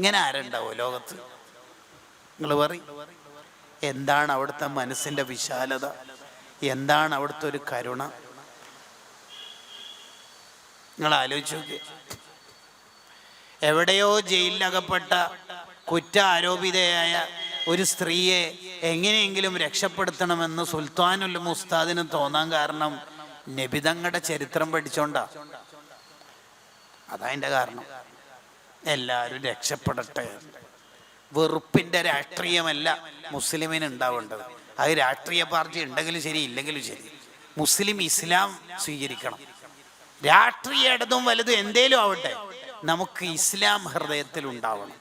ഇങ്ങനെ ആരുണ്ടാവോ ലോകത്ത്? നിങ്ങൾ പറയും, എന്താണ് അവിടുത്തെ മനസ്സിൻ്റെ വിശാലത, എന്താണ് അവിടുത്തെ ഒരു കരുണ? നിങ്ങൾ ആലോചിച്ച് നോക്കി. എവിടെയോ ജയിലിലകപ്പെട്ട കുറ്റാരോപിതയായ ഒരു സ്ത്രീയെ എങ്ങനെയെങ്കിലും രക്ഷപ്പെടുത്തണമെന്ന് സുൽത്താനുൽ ഉസ്താദിന് തോന്നാൻ കാരണം നബിതങ്ങളുടെ ചരിത്രം പഠിച്ചോണ്ടാ. അതതിൻ്റെ കാരണം. എല്ലാവരും രക്ഷപ്പെടട്ടെ. വെറുപ്പിൻ്റെ രാഷ്ട്രീയമല്ല മുസ്ലിമിന് ഉണ്ടാവേണ്ടത്. അത് രാഷ്ട്രീയ പാർട്ടി ഉണ്ടെങ്കിലും ശരി ഇല്ലെങ്കിലും ശരി, മുസ്ലിം ഇസ്ലാം സ്വീകരിക്കണം. രാഷ്ട്രീയ ഇടതും വലുതും എന്തേലും ആവട്ടെ, നമുക്ക് ഇസ്ലാം ഹൃദയത്തിൽ ഉണ്ടാവണം.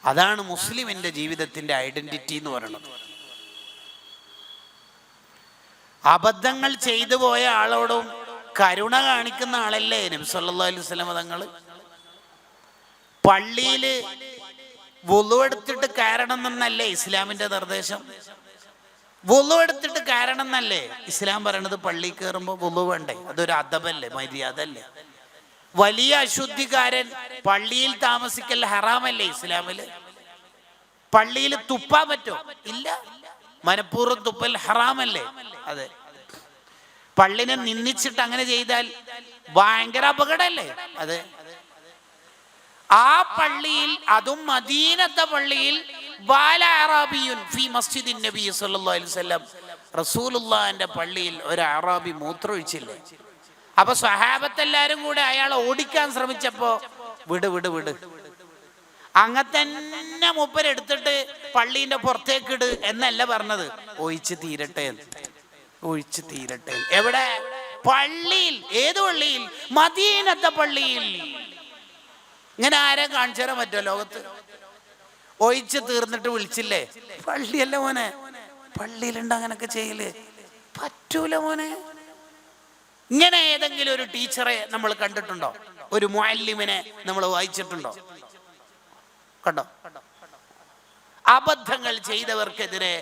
അതാണ് മുസ്ലിമിൻ്റെ ജീവിതത്തിൻ്റെ ഐഡന്റിറ്റി എന്ന് പറയുന്നത്. അബദ്ധങ്ങൾ ചെയ്തു പോയ ആളോടും കരുണ കാണിക്കുന്ന ആളല്ലേ നബി സല്ലല്ലാഹു അലൈഹി വസല്ലം തങ്ങൾ? പള്ളിയിൽ വുളു എടുത്തിട്ട് കയറണം എന്നല്ലേ ഇസ്ലാമിന്റെ നിർദ്ദേശം? വുളു എടുത്തിട്ട് കയറണം എന്നല്ലേ ഇസ്ലാം പറയണത്? പള്ളി കയറുമ്പോൾ വുളു വേണ്ടേ? അതൊരു അദബല്ലേ, മര്യാദ അല്ലേ? വലിയ അശുദ്ധിക്കാരൻ പള്ളിയിൽ താമസിക്കൽ ഹറാമല്ലേ ഇസ്ലാമില്? പള്ളിയിൽ തുപ്പാൻ പറ്റോ? ഇല്ല. മനഃപൂർവ്വം തുപ്പൽ ഹറാമല്ലേ? അതെ. പള്ളിനെ നിന്ദിച്ചിട്ട് അങ്ങനെ ചെയ്താൽ ഭയങ്കര അപകടമല്ലേ? അതെ. ആ പള്ളിയിൽ, അതും മദീനത്തെ പള്ളിയിൽ, റസൂലുള്ളാഹിന്റെ പള്ളിയിൽ ഒരു അറാബി മൂത്രമൊഴിച്ചില്ലേ? അപ്പൊ സ്വഹാബത്തെല്ലാരും കൂടെ അയാളെ ഓടിക്കാൻ ശ്രമിച്ചപ്പോ വിട് വിട് വിട്, അങ്ങനെ തന്നെ മൂപ്പരെടുത്തിട്ട് പള്ളീന്റെ പുറത്തേക്ക് ഇട് എന്നല്ല പറഞ്ഞത്, ഒഴിച്ച് തീരട്ടെ, ഒഴിച്ച് തീരട്ടെ. എവിടെ? പള്ളിയിൽ. ഏത് പള്ളിയിൽ? മദീനത്തെ പള്ളിയിൽ. ഇങ്ങനെ ആരെ കാണിച്ചു തരാൻ പറ്റുമോ ലോകത്ത്? ഒഴിച്ച് തീർന്നിട്ട് വിളിച്ചില്ലേ? പള്ളിയല്ല മോനെ, പള്ളിയിലുണ്ട് അങ്ങനൊക്കെ ചെയ്യല്? പറ്റൂല മോനെ. ഇങ്ങനെ ഏതെങ്കിലും ഒരു ടീച്ചറെ നമ്മൾ കണ്ടിട്ടുണ്ടോ? ഒരു മുഅല്ലിമിനെ നമ്മൾ വായിച്ചിട്ടുണ്ടോ? കണ്ടോ? അബദ്ധങ്ങൾ ചെയ്തവർക്കെതിരെ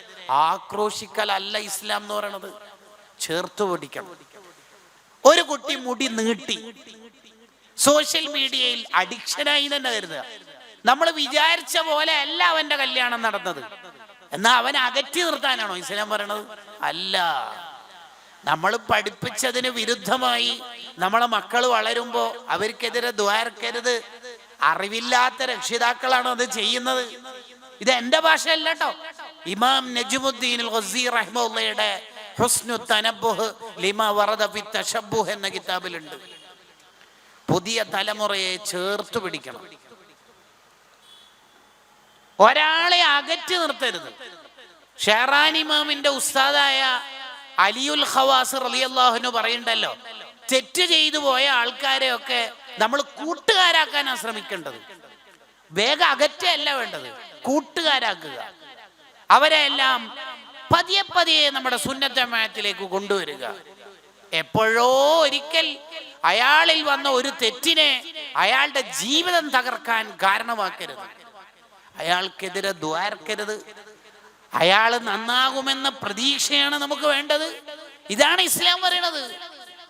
ആക്രോശിക്കലല്ല ഇസ്ലാം എന്ന് പറയണത്, ചേർത്ത് പിടിക്കണം. ഒരു കുട്ടി മുടി നീട്ടി സോഷ്യൽ മീഡിയയിൽ അഡിക്ഷനായി തന്നെ കരുതുക. നമ്മൾ വിചാരിച്ച പോലെ അല്ല അവന്റെ കല്യാണം നടന്നത്. എന്നാ അവനെ അകറ്റി നിർത്താനാണോ ഇസ്ലാം പറയണത്? അല്ല. നമ്മൾ പഠിപ്പിച്ചതിന് വിരുദ്ധമായി നമ്മളെ മക്കൾ വളരുമ്പോ അവർക്കെതിരെ ദ്വാരക്കരുത്. അറിവില്ലാത്ത രക്ഷിതാക്കളാണ് അത് ചെയ്യുന്നത്. ഇത് എന്റെ ഭാഷയല്ല കേട്ടോ. ഇമാം നജ്മുദ്ദീൻ അൽ ഗസി റഹിമഹുള്ളയുടെ ഹുസ്നു തനബ്ബുഹ് ലിമാ വറദ ഫി തശബ്ബുഹ് എന്ന കിതാബിലുണ്ട്. പുതിയ തലമുറയെ ചേർത്ത് പിടിക്കണം. ഒരാളെ അകറ്റി നിർത്തരുത്. ഷെഹ്റാൻ ഇമാമിന്റെ ഉസ്താദായ അലിയുൽ ഖവാസ് റളിയല്ലാഹു അൻഹു പറയുണ്ടല്ലോ, തെറ്റ് ചെയ്തു പോയ ആൾക്കാരെയൊക്കെ നമ്മൾ കൂട്ടുകാരാക്കാനാണ് ശ്രമിക്കേണ്ടത്. വേഗം അകറ്റല്ല വേണ്ടത്, കൂട്ടുകാരാക്കുക. അവരെ എല്ലാം പതിയെ പതിയെ നമ്മുടെ സുന്നത്ത് ജമാഅത്തിലേക്ക് കൊണ്ടുവരിക. എപ്പോഴോ ഒരിക്കൽ അയാളിൽ വന്ന ഒരു തെറ്റിനെ അയാളുടെ ജീവിതം തകർക്കാൻ കാരണമാക്കരുത്. അയാൾക്കെതിരെ ദ്വാരക്കരുത്. അയാൾ നന്നാകുമെന്ന പ്രതീക്ഷയാണ് നമുക്ക് വേണ്ടത്. ഇതാണ് ഇസ്ലാം പറയണത്.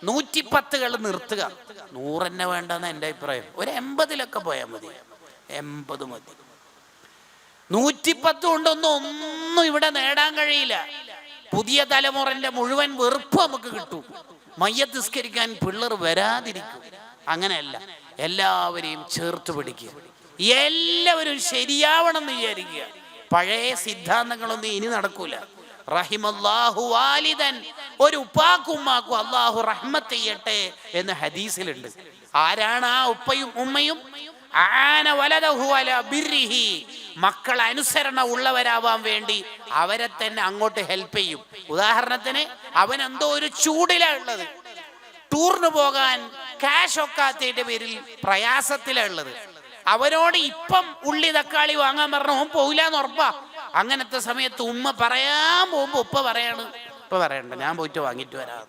110 നിർത്തുക, 100 തന്നെ വേണ്ടെന്ന് എൻ്റെ അഭിപ്രായം. ഒരു 80 പോയാൽ മതി, 80 മതി. 110 കൊണ്ടൊന്നും ഇവിടെ നേടാൻ കഴിയില്ല. പുതിയ തലമുറന്റെ മുഴുവൻ വെറുപ്പ് നമുക്ക് കിട്ടും. മയ്യത്ത് നിസ്കരിക്കാൻ പിള്ളേർ വരാതിരിക്കും. അങ്ങനെയല്ല, എല്ലാവരെയും ചേർത്ത് പിടിക്കുക. എല്ലാവരും ശരിയാവണം എന്ന് വിചാരിക്കുക. പഴയ സിദ്ധാന്തങ്ങളൊന്നും ഇനി നടക്കൂല. റഹിമല്ലാഹു വാലിദൻ, ഒരു ഉപ്പാക്കും ഉമ്മാക്കും അള്ളാഹു റഹ്മത്ത് ചെയ്യട്ടെ എന്ന് ഹദീസിലുണ്ട്. ആരാണ് ആ ഉപ്പയും ഉമ്മയും? ആന വലദഹു അലാ ബിർരിഹി, മക്കൾ അനുസരണ ഉള്ളവരാവാൻ വേണ്ടി അവരെ തന്നെ അങ്ങോട്ട് ഹെൽപ്പ് ചെയ്യും. ഉദാഹരണത്തിന്, അവൻ എന്തോ ഒരു ചൂടിലുള്ളത്, ടൂറിന് പോകാൻ ക്യാഷ് ഒക്കാത്തതിന്റെ പേരിൽ പ്രയാസത്തിലുള്ളത്, അവനോട് ഇപ്പം ഉള്ളി തക്കാളി വാങ്ങാൻ പറഞ്ഞ ഓൻ പോയില്ലാന്ന് ഉറപ്പാ. അങ്ങനത്തെ സമയത്ത് ഉമ്മ പറയാൻ പോകുമ്പോ ഉപ്പ പറയാണ്, ഉപ്പ പറയണ്ട, ഞാൻ പോയിട്ട് വാങ്ങിട്ട് വരാം,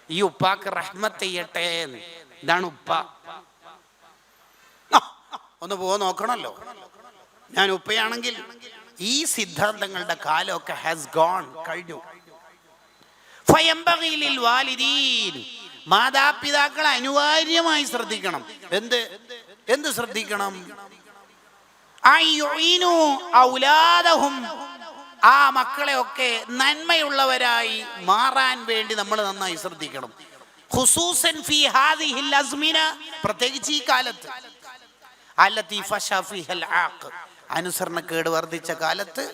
ഈ ഉപ്പാക്ക് റഹ്മത്ത് ചെയ്യട്ടെ. ഇതാണ് ഉപ്പ. ഒന്ന് പോ നോക്കണല്ലോ. ഞാൻ ഉപ്പയാണെങ്കിൽ ഈ സിദ്ധാന്തങ്ങളുടെ കാലമൊക്കെ ഹാസ് ഗോൺ, കഴിഞ്ഞു. ഫയംബഗി ലിൽ വാലിദീൻ, മാതാപിതാക്കളെ അനിവാര്യമായി ശ്രദ്ധിക്കണം. എന്ത് ശ്രദ്ധിക്കണം? അയ്യുഈനു ഔലാദഹും, ആ മക്കളെയൊക്കെ നന്മയുള്ളവരായി മാറാൻ വേണ്ടി നമ്മൾ നന്നായി ശ്രദ്ധിക്കണം. ഖുസൂസൻ ഫീ ഹാദിഹിൽ അസ്മിന, പ്രത്യേകിച്ച് ഈ കാലത്ത്, അല്ലത്തി ഫശാ ഫീഹൽ ആഖ്, അനുസരണക്കേട് വർദ്ധിച്ച കാലത്ത്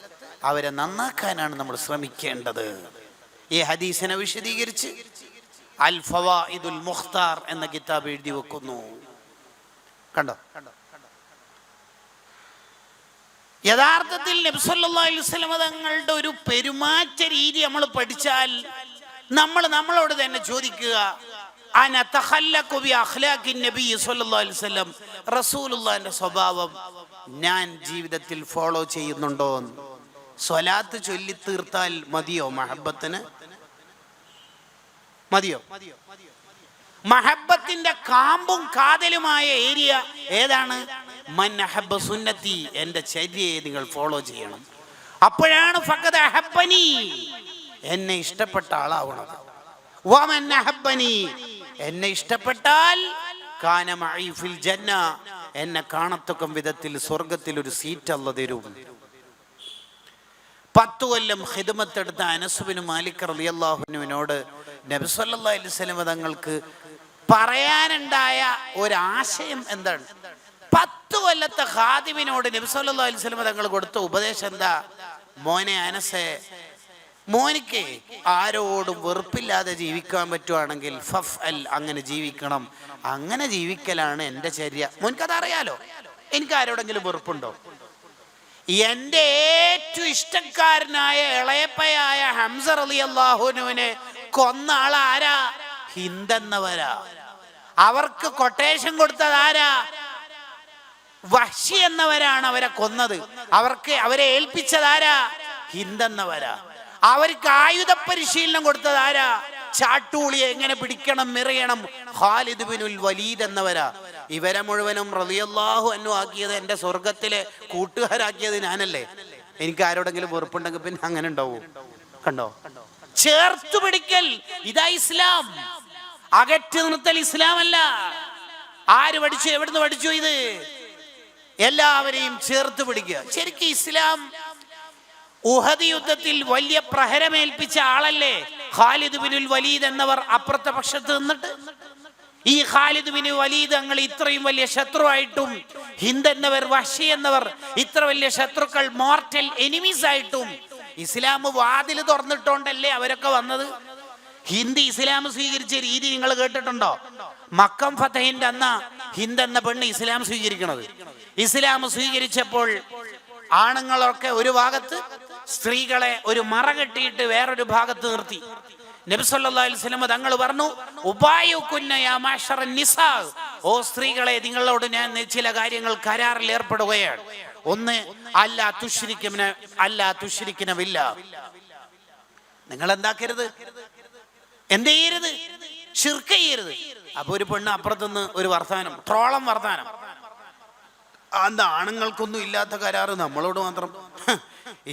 അവരെ നന്നാക്കാനാണ് നമ്മൾ ശ്രമിക്കേണ്ടത്. ഈ ഹദീസിനെ വിശദീകരിച്ച് അൽ ഫവായിദുൽ മുഖ്താർ എന്ന കിതാബ് എഴുതി വെക്കുന്നു. കണ്ടോ? യഥാർത്ഥത്തിൽ നബി സല്ലല്ലാഹു അലൈഹി വസല്ലം തങ്ങളുടെ ഒരു പെരുമാറ്റ രീതി നമ്മൾ പഠിച്ചാൽ നമ്മൾ നമ്മളോട് തന്നെ ചോദിക്കുക, അന തഖല്ലഖു ബി അഖ്ലാഖിൻ നബി സല്ലല്ലാഹു അലൈഹി വസല്ലം, റസൂലുള്ളാഹിന്റെ സ്വഭാവം ഞാൻ ജീവിതത്തിൽ ഫോളോ ചെയ്യുന്നുണ്ടോ? സ്വലാത്ത് ചൊല്ലി തീർത്താൽ മതിയോ? മഹബത്തിന് മതിയോ? മഹബത്തിന്റെ കാമ്പും കാതലുമായ ഏരിയ ഏതാണ്? മൻ അഹബ്ബ സുന്നത്തി, എന്റെ ചര്യയെ നിങ്ങൾ ഫോളോ ചെയ്യണം. അപ്പോഴാണ് ഫഖദ് അഹബ്ബനി, എന്നെ ഇഷ്ടപ്പെട്ട ആളാവണത്. വമൻ അഹബ്ബനി, എന്നെ ഇഷ്ടപ്പെട്ടാൽ കാന മഈ ഫിൽ ജന്ന, എന്നെ കാണത്തക്കം വിധത്തിൽ സ്വർഗത്തിൽ ഒരു സീറ്റ് അല്ലാഹു തരും. 10 കൊല്ലം ഖിദ്മത്തെടുത്ത അനസ് ബിൻ മാലിക് റളിയല്ലാഹു അൻഹുവിനോട് നബി സല്ലല്ലാഹു അലൈഹി വസല്ലം തങ്ങൾക്ക് പറയാനുണ്ടായ ഒരാശയം എന്താണ്? 10 കൊല്ലത്തെ ഖാദിമിനോട് നബി സല്ലല്ലാഹു അലൈഹി വസല്ലം തങ്ങൾ കൊടുത്ത ഉപദേശം എന്താ? മോനെ അനസേ, മോനിക്ക് ആരോടും വെറുപ്പില്ലാതെ ജീവിക്കാൻ പറ്റുവാണെങ്കിൽ ഫഫ്അൽ, അങ്ങനെ ജീവിക്കണം. അങ്ങനെ ജീവിക്കലാണ് എൻ്റെ ചര്യ. മോൻക്കതറിയാലോ, എനിക്ക് ആരോടെങ്കിലും വെറുപ്പുണ്ടോ? എൻ്റെ ഏറ്റവും ഇഷ്ടക്കാരനായ ഇളയപ്പയായ ഹംസ റളിയല്ലാഹു അൻഹുവിനെ കൊന്ന ആളാരാ? ഹിന്ദെന്നവരാ. അവർക്ക് കൊട്ടേഷൻ കൊടുത്തത് ആരാ? വഹ്ശി എന്നവരാണ് അവരെ കൊന്നത്. അവരെ ഏൽപ്പിച്ചതാരാ? ഹിന്ദെന്നവരാ. അവർക്ക് ആയുധ പരിശീലനം കൊടുത്തത് ആരാ? ചാട്ടൂളിയെ എങ്ങനെ പിടിക്കണം, മെറിയണം, ഖാലിദ് ബിനുൽ വലീദ് എന്നവരാ. ഇവരെ മുഴുവനും റളിയല്ലാഹു അൻഹു ആക്കിയത്, എൻ്റെ സ്വർഗത്തിലെ കൂട്ടുകാരാക്കിയത് ഞാനല്ലേ. എനിക്ക് ആരോടെങ്കിലും വെറുപ്പുണ്ടെങ്കിൽ പിന്നെ അങ്ങനെ ഉണ്ടാവും. കണ്ടോ? ചേർത്തു പിടിക്കൽ, ഇതാ ഇസ്ലാം. അകറ്റി നിർത്തൽ ഇസ്ലാമല്ല. ആര് പഠിച്ചു? എവിടുന്ന് പഠിച്ചു ഇത്? എല്ലാവരെയും ചേർത്ത് പിടിക്കുക. ശരിക്കും ഇസ്ലാം ഉഹദ് യുദ്ധത്തിൽ വലിയ പ്രഹരമേൽപ്പിച്ച ആളല്ലേ ഖാലിദ് ബിനുൽ വലീദ് എന്നവർ അപ്പുറത്തെ പക്ഷത്ത് നിന്നിട്ട്? ഈ ഖാലിദ് ബിൻ വലീദ് തങ്ങൾ ഇത്രയും വലിയ ശത്രുവായിട്ടും, ഹിന്ദ് എന്നവർ, വഹ്ശി എന്നവർ ഇത്ര വലിയ ശത്രുക്കൾ, മോർട്ടൽ എനിമീസ് ആയിട്ടും ഇസ്ലാം വാതിൽ തുറന്നിട്ടോണ്ടല്ലേ അവരൊക്കെ വന്നത്. ഹിന്ദ് ഇസ്ലാം സ്വീകരിച്ച രീതി നിങ്ങൾ കേട്ടിട്ടുണ്ടോ? മക്കം ഫതഹിന്റെ അന്ന് ഹിന്ദ് എന്ന പെണ്ണ് ഇസ്ലാം സ്വീകരിക്കണത്. ഇസ്ലാം സ്വീകരിച്ചപ്പോൾ ആണുങ്ങളൊക്കെ ഒരു ഭാഗത്ത്, സ്ത്രീകളെ ഒരു മറ കെട്ടിയിട്ട് വേറൊരു ഭാഗത്ത് നിർത്തി. നബി സല്ലല്ലാഹു അലൈഹി വസല്ലം തങ്ങൾ പറഞ്ഞു, ഉബായുകുന്ന യാ മാശറൻ നിസാ, ഓ സ്ത്രീകളെ, നിങ്ങളോട് ഞാൻ ചില കാര്യങ്ങൾ കരാറിൽ ഏർപ്പെടുകയാണ്. ഒന്ന്, അല്ലാ തുശ്രിക്ന ബില്ലാഹ്, നിങ്ങൾ എന്താക്കരുത്, എന്ത് ചെയ്യരുത്? ശിർക്ക് ചെയ്യരുത്. അപ്പൊ ഒരു പെണ്ണ് അപ്പുറത്തുനിന്ന് ഒരു വർത്താനം, ട്രോളം വർത്താനം, എന്താ ആണുങ്ങൾക്കൊന്നും ഇല്ലാത്ത കരാറ് നമ്മളോട് മാത്രം?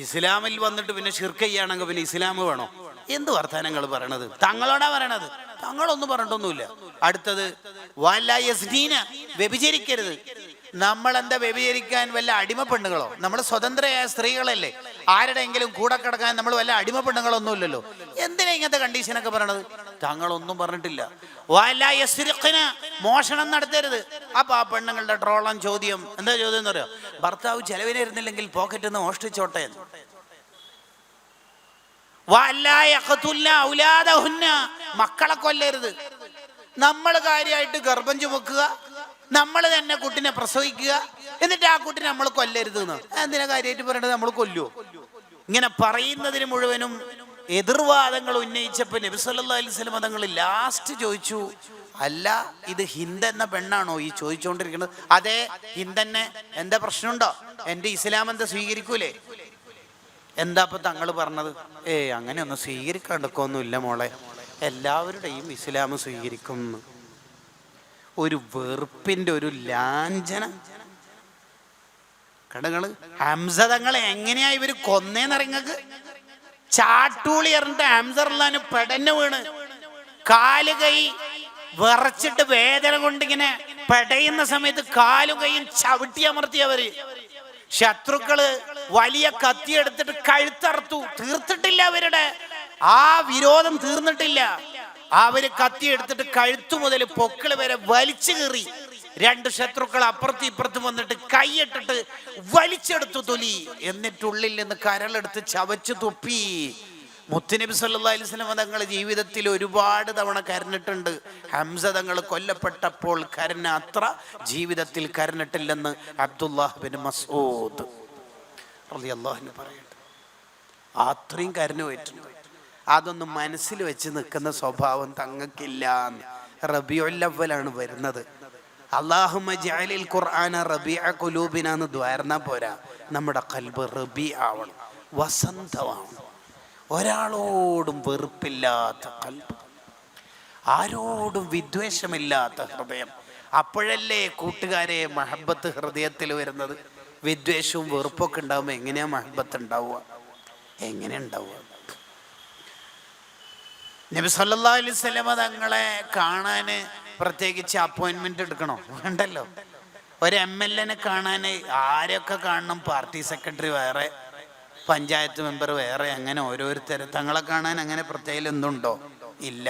ഇസ്ലാമിൽ വന്നിട്ട് പിന്നെ ശിർക്ക് ചെയ്യുകയാണെങ്കിൽ പിന്നെ ഇസ്ലാം വേണോ? എന്ത് വർത്താനങ്ങൾ പറയണത്? തങ്ങളോടാ പറയണത്, തങ്ങളൊന്നും പറഞ്ഞിട്ടൊന്നുമില്ല. അടുത്തത്, വ്യഭിചരിക്കരുത്. നമ്മളെന്താ വ്യഭിചരിക്കാൻ? വല്ല അടിമ പെണ്ണുങ്ങളോ? നമ്മൾ സ്വതന്ത്രയായ സ്ത്രീകളല്ലേ. ആരുടെയെങ്കിലും കൂടെ കിടക്കാൻ നമ്മൾ വല്ല അടിമ പെണ്ണുങ്ങളൊന്നും ഇല്ലല്ലോ. എന്തിനാ ഇങ്ങനത്തെ കണ്ടീഷനൊക്കെ പറയണത്? തങ്ങളൊന്നും പറഞ്ഞിട്ടില്ല. മോഷണം നടത്തരുത്. അപ്പൊ ആ പെണ്ണുങ്ങളുടെ ട്രോളം ചോദ്യം എന്താ? ചോദ്യം എന്ന് പറയാം, ഭർത്താവ് ചെലവിനിരുന്നില്ലെങ്കിൽ പോക്കറ്റിൽ നിന്ന് മോഷ്ടിച്ചോട്ടെ. മക്കളെ കൊല്ലരുത്. നമ്മൾ കാര്യമായിട്ട് ഗർഭം ചുമക്കുക, നമ്മൾ തന്നെ കുട്ടിനെ പ്രസവിക്കുക, എന്നിട്ട് ആ കുട്ടിനെ നമ്മൾ കൊല്ലരുത് എന്ന് എന്തിനാ കാര്യമായിട്ട് പറയണത്? നമ്മൾ കൊല്ലുവോ? ഇങ്ങനെ പറയുന്നതിന് മുഴുവനും എതിർവാദങ്ങൾ ഉന്നയിച്ചപ്പോൾ നബി സല്ലല്ലാഹു അലൈഹി വസല്ലം തങ്ങൾ ലാസ്റ്റ് ചോദിച്ചു, അല്ല, ഇത് ഹിന്ദ് എന്ന പെണ്ണാണോ ഈ ചോദിച്ചുകൊണ്ടിരിക്കുന്നത്? അതെ, ഹിന്ദന്നെ. എന്താ പ്രശ്നമുണ്ടോ? എൻ്റെ ഇസ്ലാം എന്താ സ്വീകരിക്കൂലേ? എന്താ ഇപ്പൊ തങ്ങൾ പറഞ്ഞത്? അങ്ങനെ ഒന്നും സ്വീകരിക്കാണ്ടൊക്കൊന്നുമില്ല മോളെ, എല്ലാവരുടെയും ഇസ്ലാം സ്വീകരിക്കുന്നു. ഒരു വെറുപ്പിന്റെ ഒരു ലാഞ്ചന. കടകള് ഹംസ തങ്ങളെ എങ്ങനെയാ ഇവര് കൊന്നേന്നറിങ്ങൾക്ക്? ചാട്ടൂളി എറിഞ്ഞിട്ട് ഹംസറിന് പെടഞ്ഞു വീണ് കാല് കൈ വിറച്ചിട്ട് വേദന കൊണ്ടിങ്ങനെ പെടയുന്ന സമയത്ത് കാലും കൈയും ചവിട്ടി അമർത്തിയവര്. ശത്രുക്കള് വലിയ കത്തിയെടുത്തിട്ട് കഴുത്തറുത്തു. തീർത്തിട്ടില്ല, അവരുടെ ആ വിരോധം തീർന്നിട്ടില്ല. അവര് കത്തിയെടുത്തിട്ട് കഴുത്തു മുതൽ പൊക്കിള് വരെ വലിച്ചു കീറി. രണ്ട് ശത്രുക്കൾ അപ്പുറത്തും ഇപ്പുറത്തും വന്നിട്ട് കൈയിട്ടിട്ട് വലിച്ചെടുത്തു തൊലി. എന്നിട്ടുള്ളിൽ നിന്ന് കരളെടുത്ത് ചവച്ചു തുപ്പി. മുത്തുനബി സല്ലല്ലാഹു അലൈഹി വസല്ലം തങ്ങൾ ജീവിതത്തിൽ ഒരുപാട് തവണ കരഞ്ഞിട്ടുണ്ട്. ഹംസ തങ്ങൾ കൊല്ലപ്പെട്ടപ്പോൾ കരഞ്ഞ അത്ര ജീവിതത്തിൽ കരഞ്ഞിട്ടില്ലെന്ന് അബ്ദുല്ലാഹ് ബിൻ മസ്ഊദ് റളിയല്ലാഹു അൻഹു പറയുന്നു. അത്രയും കരഞ്ഞു പോയിട്ടുണ്ട്. അതൊന്നും മനസ്സിൽ വെച്ച് നിൽക്കുന്ന സ്വഭാവം തങ്ങൾക്കില്ല. റബീഉൽ അവ്വലാണ് വരുന്നത്. അല്ലാഹുമ്മ ജഅലിൽ ഖുർആന റബീഅ ഖുലൂബിനാ എന്ന് ദ്വാരന്നാ പോരാ, നമ്മുടെ ഖൽബ് റബീ ആവണം, വസന്തമാവണം. ഒരാളോടും വെറുപ്പില്ലാത്ത ഖൽബ്, ആരോടും വിദ്വേഷമില്ലാത്ത ഹൃദയം. അപ്പോഴല്ലേ കൂട്ടുകാരെ മഹബത്ത് ഹൃദയത്തിൽ വരുന്നത്. വിദ്വേഷവും വെറുപ്പൊക്കെ ഉണ്ടാവുമ്പോൾ എങ്ങനെയാ മഹബത്ത് ഉണ്ടാവുക? എങ്ങനെ ഉണ്ടാവുക? നബി സല്ലല്ലാഹു അലൈഹി വസല്ലം തങ്ങളെ കാണാൻ പ്രത്യേകിച്ച് അപ്പോയിൻമെന്റ് എടുക്കണോ? വേണ്ടല്ലോ. ഒരു MLA കാണാൻ ആരൊക്കെ കാണണം? പാർട്ടി സെക്രട്ടറി വേറെ, പഞ്ചായത്ത് മെമ്പർ വേറെ, അങ്ങനെ ഓരോരുത്തർ. തങ്ങളെ കാണാൻ അങ്ങനെ പ്രത്യേകം എന്തുണ്ടോ? ഇല്ല,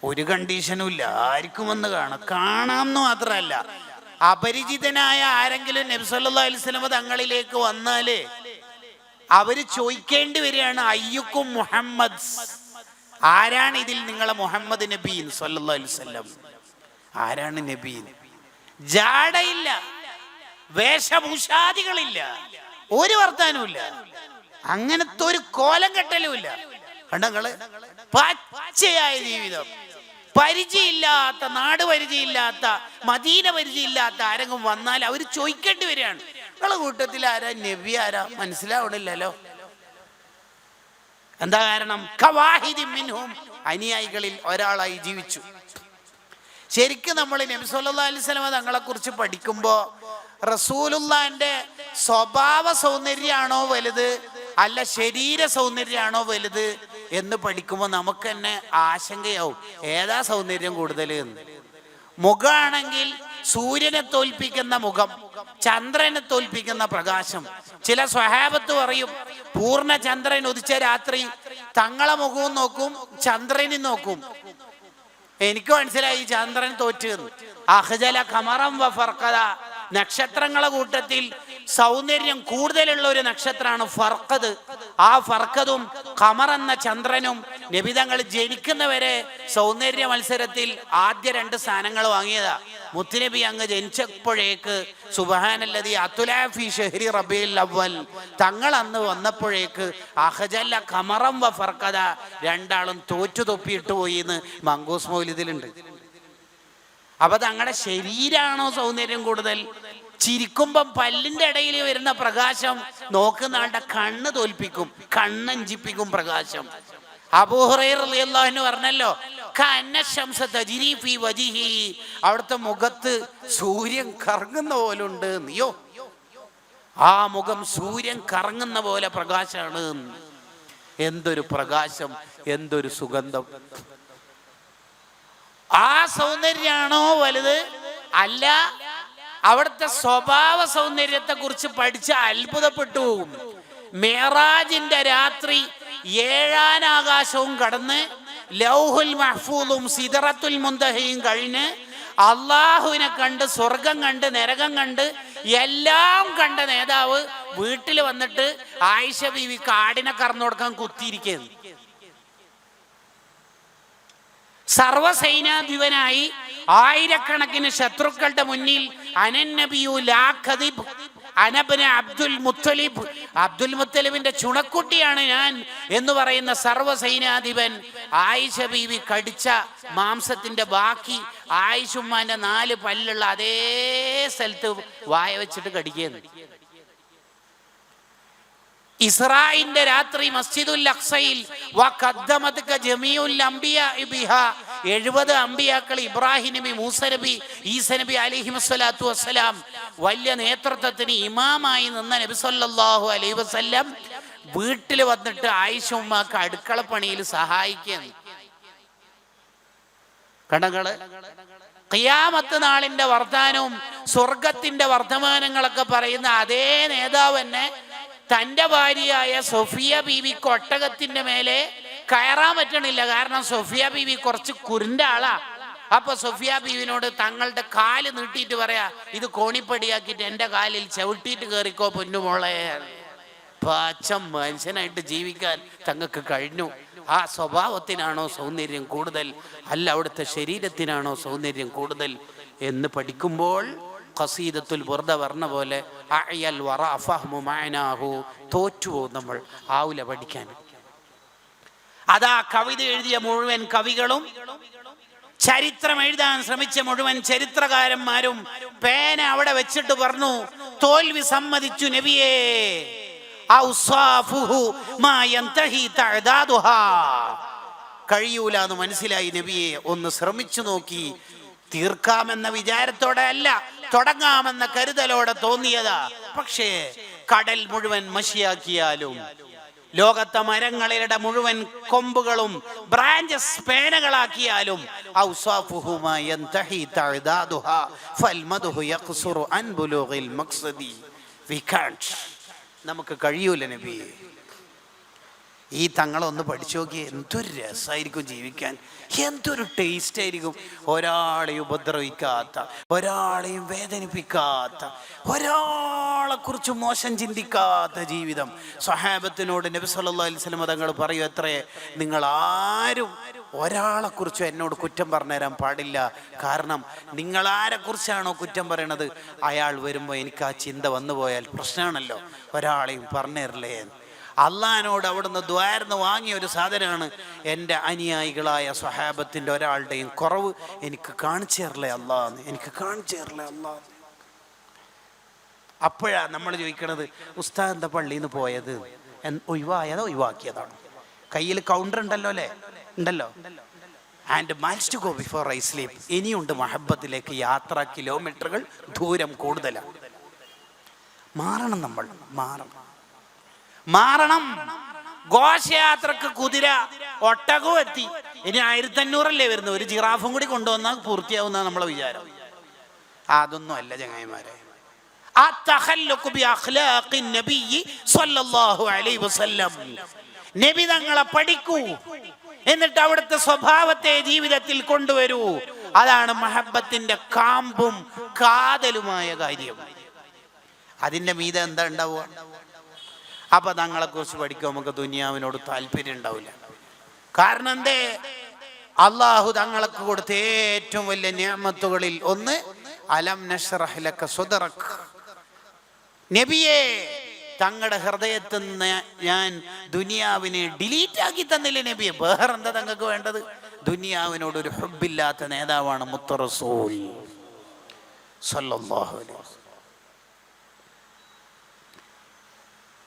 ഒരു കണ്ടീഷനും ഇല്ല. ആർക്കും ഒന്ന് കാണാമെന്ന് മാത്രമല്ല, അപരിചിതനായ ആരെങ്കിലും നബി സല്ലല്ലാഹു അലൈഹി വസല്ലം തങ്ങളിലേക്ക് വന്നാല് അവര് ചോദിക്കേണ്ടി വരികയാണ്, അയ്യുക്കും മുഹമ്മദ്, ആരാണ് ഇതിൽ നിങ്ങളെ മുഹമ്മദ് നബി സല്ലല്ലാഹു അലൈഹി വസല്ലം? ആരാണ് നബി? ജാടയില്ല, വേഷഭൂഷാദികളില്ല, ഒരു വർത്താനവും ഇല്ല, അങ്ങനത്തെ ഒരു കോലം കെട്ടലുമില്ല. കണ്ടങ്ങള് പച്ചയായ ജീവിതം. പരിചയമില്ലാത്ത, നാട് പരിചയമില്ലാത്ത, മദീന പരിചയമില്ലാത്ത ആരെങ്കിലും വന്നാൽ അവർ ചോദിക്കേണ്ടി വരികയാണ്, നിങ്ങളെ കൂട്ടത്തിൽ ആരാ നബി? ആരാ മനസ്സിലാവണില്ലല്ലോ. എന്താ കാരണം? കവാഹിദി മിൻഹും, അനുയായികളിൽ ഒരാളായി ജീവിച്ചു. ശരിക്കും നമ്മൾ നബി സല്ലല്ലാഹു അലൈഹി വസല്ലം തങ്ങളെ കുറിച്ച് പഠിക്കുമ്പോൾ റസൂലുള്ളാന്റെ സ്വഭാവ സൗന്ദര്യമാണോ വലുത്, അല്ല ശരീര സൗന്ദര്യമാണോ വലുത് എന്ന് പഠിക്കുമ്പോൾ നമുക്ക് തന്നെ ആശങ്കയാവും, ഏതാ സൗന്ദര്യം കൂടുതൽ എന്ന്. മുഖമാണെങ്കിൽ സൂര്യനെ തോൽപ്പിക്കുന്ന മുഖം, ചന്ദ്രനെ തോൽപ്പിക്കുന്ന പ്രകാശം. ചില സ്വഹാബത്ത് പറയും, പൂർണ്ണ ചന്ദ്രൻ ഉദിച്ച രാത്രി തങ്ങളെ മുഖവും നോക്കും, ചന്ദ്രനും നോക്കും. എനിക്ക് മനസ്സിലായി ചന്ദ്രൻ തോറ്റ്. അഹ്ജല ഖമറം വ ഫർഖദ, നക്ഷത്രങ്ങളെ കൂട്ടത്തിൽ സൗന്ദര്യം കൂടുതലുള്ള ഒരു നക്ഷത്രമാണ് ഫർഖദ്. ആ ഫർഖദും ഖമർ എന്ന ചന്ദ്രനും നബിതങ്ങൾ ജനിക്കുന്നവരെ സൗന്ദര്യ മത്സരത്തിൽ ആദ്യ 2 സ്ഥാനങ്ങൾ വാങ്ങിയതാ. മുത്തുനബി അങ്ങ് ജനിച്ചപ്പോഴേക്ക് സുബ്ഹാനല്ലദി അത്ലാ ഫീ ശഹ്രി റബീഉൽ അവ്വൽ, തങ്ങൾ അന്ന് വന്നപ്പോഴേക്ക് അഹ്ജല ഖമറം വ ഫർഖദ, രണ്ടാളും തോറ്റു തൊപ്പിയിട്ട് പോയി എന്ന് മങ്കൂസ് മൗലിദിലുണ്ട്. അപ്പൊ തങ്ങളുടെ ശരീരാണോ സൗന്ദര്യം കൂടുതൽ? ചിരിക്കുമ്പം പല്ലിന്റെ ഇടയിൽ വരുന്ന പ്രകാശം നോക്കുന്ന ആളുടെ കണ്ണ് തോൽപ്പിക്കും, കണ്ണഞ്ചിപ്പിക്കും പ്രകാശം. അബൂ ഹുറൈറ റളിയല്ലാഹു അൻഹു പറഞ്ഞല്ലോ, കഅന്ന ശംസ തജ്രി ഫീ വജ്ഹിഹി, അവിടുത്തെ മുഖത്ത് സൂര്യൻ കറങ്ങുന്ന പോലെ ഉണ്ട്. നീയോ, ആ മുഖം സൂര്യൻ കറങ്ങുന്ന പോലെ പ്രകാശമാണ്. എന്തൊരു പ്രകാശം, എന്തൊരു സുഗന്ധം. ആ സൗന്ദര്യാണോ വലുത്? അല്ല, അവിടുത്തെ സ്വഭാവ സൗന്ദര്യത്തെ കുറിച്ച് പഠിച്ച് അത്ഭുതപ്പെട്ടു പോകും. മിഅ്റാജിന്റെ രാത്രി 7-ാം ആകാശവും കടന്ന് ലൗഹുൽ മഹ്ഫൂദും സിദറത്തുൽ മുന്തഹയും കഴിഞ്ഞ് അള്ളാഹുവിനെ കണ്ട്, സ്വർഗം കണ്ട്, നരകം കണ്ട്, എല്ലാം കണ്ട നേതാവ് വീട്ടിൽ വന്നിട്ട് ആയിഷ ബീവി കാടിനെ കറന്നു കൊടുക്കാൻ കുത്തിയിരിക്കുന്നു. സർവസൈനാധിപനായി ആയിരക്കണക്കിന് ശത്രുക്കളുടെ മുന്നിൽ അനന്നബിയു ലാ കദിബ് അനബ്ന അബ്ദുൽ മുത്തലിബ്, അബ്ദുൽ മുത്തലിബിന്റെ ചുണക്കുട്ടിയാണ് ഞാൻ എന്ന് പറയുന്ന സർവസൈനാധിപൻ ആയിഷ ബീവി കടിച്ച മാംസത്തിന്റെ ബാക്കി ആയിഷുമ്മാന്റെ 4 പല്ലുള്ള അതേ സ്ഥലത്ത് വായ വെച്ചിട്ട് കടിക്കുന്നു. ഇസ്രായിന്റെ രാത്രി മസ്ജിദുൽ അഖ്സയിൽ വഖദ്ദമത്ക ജമീഉൽ അംബിയാ ബിഹാ, 70 അംബിയാക്കൾ, ഇബ്രാഹിം നബി, മൂസ നബി, ഈസ നബി അലൈഹിസ്സലാത്തു വസ്സലാം, വലിയ നേതൃത്വത്തിന് ഇമാമായി നിന്ന നബി സല്ലല്ലാഹു അലൈഹി വസല്ലം വീട്ടിൽ വന്നിട്ട് ആയിഷ ഉമ്മാക്ക് അടുക്കള പണിയിൽ സഹായിക്കുന്നു. കടകള് ഖിയാമത്ത് നാളിന്റെ വർത്താനവും സ്വർഗത്തിന്റെ വർത്തമാനങ്ങളൊക്കെ പറയുന്ന അതേ നേതാവ് തന്നെ തൻ്റെ ഭാര്യയായ സൊഫിയ ബീവിക്ക് ഒട്ടകത്തിന്റെ മേലെ കയറാൻ പറ്റണില്ല. കാരണം സൊഫിയ ബീവി കുറച്ച് കുരുണ്ട ആളാ. അപ്പൊ സൊഫിയ ബീവിനോട് തങ്ങളുടെ കാല് നീട്ടിയിട്ട് പറയാ, ഇത് കോണിപ്പടിയാക്കിയിട്ട് എൻ്റെ കാലിൽ ചവിട്ടിയിട്ട് കയറിക്കോ പൊന്നുമോളെ. പാച്ചം മനുഷ്യനായിട്ട് ജീവിക്കാൻ തങ്ങൾക്ക് കഴിഞ്ഞു. ആ സ്വഭാവത്തിനാണോ സൗന്ദര്യം കൂടുതൽ, അല്ല അവിടുത്തെ ശരീരത്തിനാണോ സൗന്ദര്യം കൂടുതൽ എന്ന് പഠിക്കുമ്പോൾ ഖസീദത്തുൽ ബുർദ പറഞ്ഞ പോലെ അയൽ വറ ഫഹ്മു മഅനാഹു, തോറ്റുപോകും നമ്മൾ, ആവുല പഠിക്കാൻ. അതാ കവിത എഴുതിയ മുഴുവൻ കവികളും ചരിത്രം എഴുതാൻ ശ്രമിച്ച മുഴുവൻ ചരിത്രകാരന്മാരും പേന അവിടെ വെച്ചിട്ട് പറഞ്ഞു, തോൽവി സമ്മതിച്ചു നബിയേ. കഴിയൂല എന്ന് മനസ്സിലായി നബിയെ. ഒന്ന് ശ്രമിച്ചു നോക്കി. തീർക്കാമെന്ന വിചാരത്തോടെ അല്ല, തുടങ്ങാമെന്ന കരുതലോടെ തോന്നിയതാ. പക്ഷേ കടൽ മുഴുവൻ മഷിയാക്കിയാലും, ലോകത്തെ മരങ്ങളുടെ മുഴുവൻ കൊമ്പുകളും ബ്രാഞ്ചസ് പേനകളാക്കിയാലും നമുക്ക് കഴിയൂല നബിയെ. ഈ തങ്ങളൊന്ന് പഠിച്ചു നോക്കി, എന്തൊരു രസമായിരിക്കും ജീവിക്കാൻ, എന്തൊരു ടേസ്റ്റ് ആയിരിക്കും. ഒരാളെയും ഉപദ്രവിക്കാത്ത, ഒരാളെയും വേദനിപ്പിക്കാത്ത, ഒരാളെ കുറിച്ച് മോശം ചിന്തിക്കാത്ത ജീവിതം. സ്വഹാബത്തിനോട് നബി സല്ലല്ലാഹു അലൈഹി വസല്ലം തങ്ങൾ പറയും, എത്രേ, നിങ്ങൾ ആരും ഒരാളെക്കുറിച്ചും എന്നോട് കുറ്റം പറഞ്ഞു തരാൻ പാടില്ല. കാരണം നിങ്ങൾ ആരെക്കുറിച്ചാണോ കുറ്റം പറയണത്, അയാൾ വരുമ്പോൾ എനിക്ക് ആ ചിന്ത വന്നു പോയാൽ പ്രശ്നമാണല്ലോ. ഒരാളെയും പറഞ്ഞു തരില്ലേ. അള്ളാഹിനോട് അവിടുന്ന് ദ്വാരന്ന് വാങ്ങിയ ഒരു സാധനമാണ്, എൻ്റെ അനുയായികളായ സ്വഹാബത്തിൻ്റെ ഒരാളുടെയും കുറവ് എനിക്ക് കാണിച്ചു തരില്ലേ അള്ളാഹ്, എനിക്ക് കാണിച്ചു തരില്ലേ അള്ളാഹ്. അപ്പോഴാണ് നമ്മൾ ചോദിക്കണത്, ഉസ്താദ് എന്താ പള്ളിയിൽ നിന്ന് പോയത്, ഒഴിവായതോ ഒഴിവാക്കിയതാണ്? കയ്യിൽ കൗണ്ടർ ഉണ്ടല്ലോ അല്ലേ? ഉണ്ടല്ലോ. And miles to go before I sleep. ഇനിയുണ്ട് മഹബത്തിലേക്ക് യാത്ര, കിലോമീറ്ററുകൾ ദൂരം കൂടുതലാണ്. മാറണം, നമ്മൾ മാറണം. ഘോഷയാത്രക്ക് കുതിര ഒട്ടകവും എത്തി. ഇനി 1500 വരുന്നത്, ഒരു ജിറാഫും കൂടി കൊണ്ടുവന്നാൽ പൂർത്തിയാവുന്ന നമ്മളെ വിചാരം. അതൊന്നും അല്ല ചങ്ങായിമാരെ. നബി തങ്ങളെ പഠിക്കൂ, എന്നിട്ട് അവിടുത്തെ സ്വഭാവത്തെ ജീവിതത്തിൽ കൊണ്ടുവരൂ. അതാണ് മഹബത്തിന്റെ കാമ്പും കാതലുമായ കാര്യം. അതിന്റെ മീതെ എന്താ ഉണ്ടാവുക? അപ്പൊ തങ്ങളെ കുറിച്ച് പഠിക്കുമ്പോൾ നമുക്ക് ദുനിയാവിനോട് താല്പര്യം ഉണ്ടാവില്ല. കാരണം എന്തേ? അള്ളാഹു തങ്ങൾക്ക് കൊടുത്ത ഏറ്റവും വലിയ നിഅമത്തുകളിൽ ഒന്ന് അലം നശ്റഹ് ലക സദ്റക്. നബിയെ, തങ്ങളുടെ ഹൃദയത്തിൽ നിന്ന് ഞാൻ ദുനിയാവിനെ ഡിലീറ്റ് ആക്കി തന്നില്ലേ നബിയെ? വേറെ എന്താ തങ്ങൾക്ക് വേണ്ടത്? ദുനിയാവിനോട് ഒരു ഹുബ്ബില്ലാത്ത നേതാവാണ് മുത്ത് റസൂൽ സല്ലല്ലാഹു അലൈഹി വസല്ലം.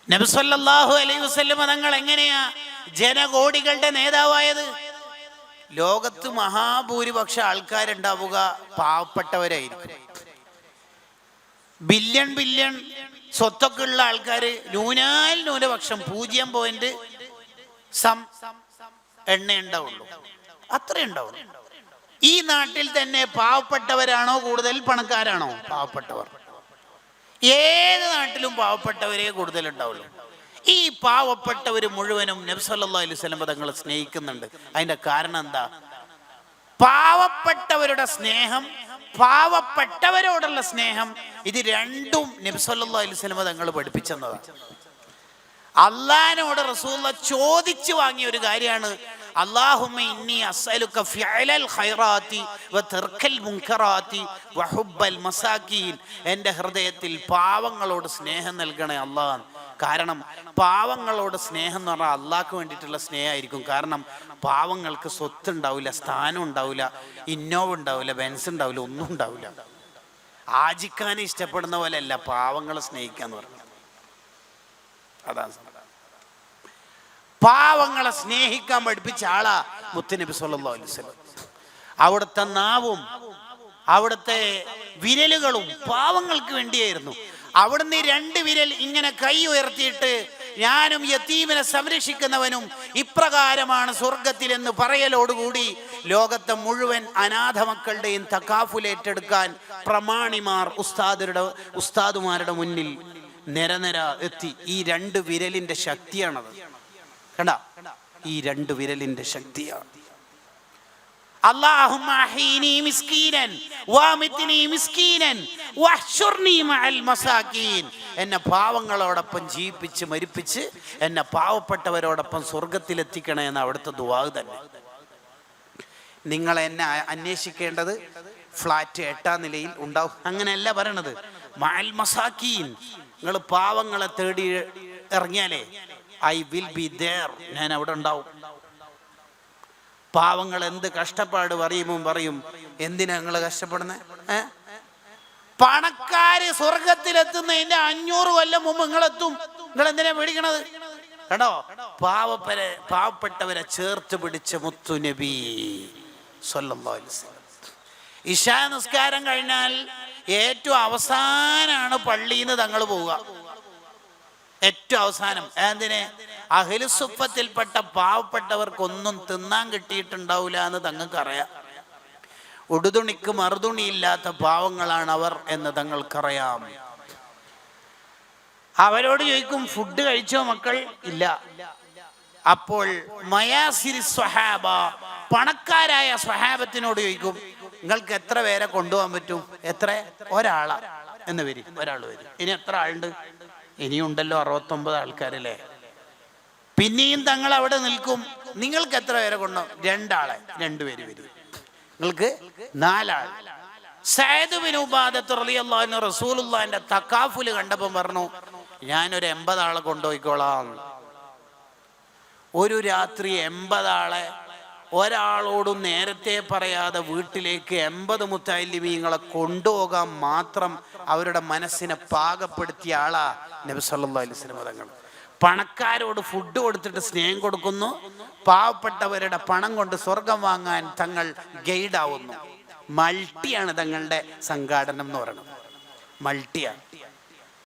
നബി സല്ലല്ലാഹു അലൈഹി വസല്ലം തങ്ങൾ എങ്ങനെയാ ജനകോടികളുടെ നേതാവായത്? ലോകത്ത് മഹാഭൂരിപക്ഷ ആൾക്കാരുണ്ടാവുക പാവപ്പെട്ടവരായിരിക്കും. ബില്യൺ സ്വത്തൊക്കെ ഉള്ള ആൾക്കാർ ന്യൂനപക്ഷം 0.സം എണ്ണ ഉണ്ടാവുള്ളൂ, അത്രേ ഉണ്ടാവുള്ളൂ. ഈ നാട്ടിൽ തന്നെ പാവപ്പെട്ടവരാണോ കൂടുതൽ, പണക്കാരാണോ? പാവപ്പെട്ടവർ. ഏത് നാട്ടിലും പാവപ്പെട്ടവരെ കൂടുതൽ ഉണ്ടാവുള്ളൂ. ഈ പാവപ്പെട്ടവർ മുഴുവനും നബി സല്ലല്ലാഹു അലൈഹി വസല്ലം തങ്ങളെ സ്നേഹിക്കുന്നുണ്ട്. അതിന്റെ കാരണം എന്താ? പാവപ്പെട്ടവരുടെ സ്നേഹം, പാവപ്പെട്ടവരോടുള്ള സ്നേഹം, ഇത് രണ്ടും നബി സല്ലല്ലാഹു അലൈഹി വസല്ലം തങ്ങൾ പഠിപ്പിച്ചതാണ്. അള്ളാഹിനോട് റസൂലുള്ള ചോദിച്ചു വാങ്ങിയ ഒരു കാര്യമാണ്, അല്ലാഹുമ്മ ഇന്നി അസ്അലുക ഫിഅലൽ ഖൈറാത്തി വതർക്കൽ മുൻകറാത്തി വഹുബ്ബൽ മസാകീൻ. എൻ്റെ ഹൃദയത്തിൽ പാവങ്ങളോട് സ്നേഹം നൽകണേ അല്ലാഹ്. കാരണം പാവങ്ങളോട് സ്നേഹം എന്ന് പറഞ്ഞാൽ അള്ളാഹ്ക്ക് വേണ്ടിയിട്ടുള്ള സ്നേഹമായിരിക്കും. കാരണം പാവങ്ങൾക്ക് സ്വത്ത് ഉണ്ടാവില്ല, സ്ഥാനം ഉണ്ടാവില്ല, ഇന്നോവ ഉണ്ടാവില്ല, ബെൻസ് ഉണ്ടാവില്ല, ഒന്നും ഉണ്ടാവില്ല. ആജിക്കാൻ ഇഷ്ടപ്പെടുന്ന പോലെ അല്ല പാവങ്ങളെ സ്നേഹിക്കാന്ന് പറഞ്ഞു. അതാണ് പാവങ്ങളെ സ്നേഹിക്കാൻ പഠിപ്പിച്ച ആളാ മുത്തുനബി സല്ലല്ലാഹു അലൈഹി വസല്ലം. അവിടുത്തെ നാവും അവിടുത്തെ വിരലുകളും പാവങ്ങൾക്ക് വേണ്ടിയായിരുന്നു. അവിടുന്ന് 2 വിരൽ ഇങ്ങനെ കൈ ഉയർത്തിയിട്ട് ഞാനും യതീമിനെ സംരക്ഷിക്കുന്നവനും ഇപ്രകാരമാണ് സ്വർഗത്തിൽ എന്ന് പറയലോടുകൂടി ലോകത്തെ മുഴുവൻ അനാഥ മക്കളുടെയും തകാഫുൽ ഏറ്റെടുക്കാൻ പ്രമാണിമാർ ഉസ്താദുമാരുടെ മുന്നിൽ നിരനിര എത്തി. ഈ 2 വിരലിന്റെ ശക്തിയാണത്. കണ്ട, ഈ 2 വിരലിന്റെ ശക്തിയാണ്. അല്ലാഹുമ്മ അഹീനി മിസ്കീനൻ വഅമിത്നി മിസ്കീനൻ വഹ്ശുർനി മഅൽ മസാകീൻ. എന്നെ പാവങ്ങളോടൊപ്പം ജീവിപ്പിച്ച് മരിപ്പിച്ച് എന്നെ പാവപ്പെട്ടവരോടൊപ്പം സ്വർഗത്തിലെത്തിക്കണേ എന്ന അവിടുത്തെ ദുആ തന്നെ. നിങ്ങൾ എന്നെ അന്വേഷിക്കേണ്ടത് ഫ്ലാറ്റ് 8ാം നിലയിൽ ഉണ്ടാവും, അങ്ങനെയല്ല പറയണത്. മഅൽ മസാകീൻ, നിങ്ങൾ പാവങ്ങളെ തേടി ഇറങ്ങിയാലേ ഐ വിൽ ബി ദേർ, ഞാൻ അവിടെ ഉണ്ടാവും. പാവങ്ങൾ എന്ത് കഷ്ടപ്പാട് പറയും, എന്തിനാ നിങ്ങൾ കഷ്ടപ്പെടുന്നത്? പണക്കാര് സ്വർഗത്തിലെത്തുന്നതിന്റെ 500 കൊല്ലം മുമ്പ് നിങ്ങളെത്തും. നിങ്ങൾ എന്തിനാ പേടിക്കണത്? കേട്ടോ, പാവപ്പെട്ടവരെ ചേർത്ത് പിടിച്ച മുത്തു നബി സ്വല്ലല്ലാഹു അലൈഹി വസല്ലം. ഇശാ നിസ്കാരം കഴിഞ്ഞാൽ ഏറ്റവും അവസാനാണ് പള്ളിയിൽ നിന്ന് തങ്ങൾ പോവുക. ഏറ്റവും അവസാനം. എന്തിനെ? അഹ്ലുസുഫത്തിൽപ്പെട്ട പാവപ്പെട്ടവർക്കൊന്നും തിന്നാൻ കിട്ടിയിട്ടുണ്ടാവില്ല എന്ന് തങ്ങൾക്കറിയാം. ഉടുതുണിക്ക് മറുതുണിയില്ലാത്ത പാവങ്ങളാണ് അവർ എന്ന് തങ്ങൾക്കറിയാം. അവരോട് ചോദിക്കും, ഫുഡ് കഴിച്ചോ മക്കൾ? ഇല്ല. അപ്പോൾ മയാസിരി സ്വഹാബ, പണക്കാരായ സ്വഹാബത്തിനോട് ചോദിക്കും, നിങ്ങൾക്ക് എത്ര പേരെ കൊണ്ടുപോകാൻ പറ്റും? എത്ര? ഒരാളാ എന്ന് വരും. ഒരാൾ വരും. ഇനി എത്ര ആളുണ്ട്? ഇനിയുണ്ടല്ലോ 69 ആൾക്കാരല്ലേ. പിന്നെയും തങ്ങൾ അവിടെ നിൽക്കും. നിങ്ങൾക്ക് എത്ര പേരെ കൊണ്ടുപോകും? 2 ആളെ. 2 പേര് വരും. നിങ്ങൾക്ക് 4 ആൾ. സഅദ് ബിൻ ഉബാദത്ത് റളിയല്ലാഹു അൻഹു റസൂലുള്ളാഹിന്റെ തകാഫുൽ കണ്ടപ്പോൾ പറഞ്ഞു, ഞാനൊരു 80 ആളെ കൊണ്ടുപോയിക്കോളാം. ഒരു രാത്രി 80 ആളെ ഒരാളോടും നേരത്തെ പറയാതെ വീട്ടിലേക്ക് 80 മുത്തഅല്ലിമീങ്ങളെ കൊണ്ടുപോകാൻ മാത്രം അവരുടെ മനസ്സിനെ പാകപ്പെടുത്തിയ ആളാ നബി സല്ലല്ലാഹു അലൈഹി വസല്ലം തങ്ങൾ. പണക്കാരോട് ഫുഡ് കൊടുത്തിട്ട് സ്നേഹം കൊടുക്കുന്നു, പാവപ്പെട്ടവരുടെ പണം കൊണ്ട് സ്വർഗം വാങ്ങാൻ തങ്ങൾ ഗൈഡാവുന്നു. മൾട്ടിയാണ് തങ്ങളുടെ സംഘാടനം എന്ന് പറയുന്നത്. മൾട്ടിയാണ്.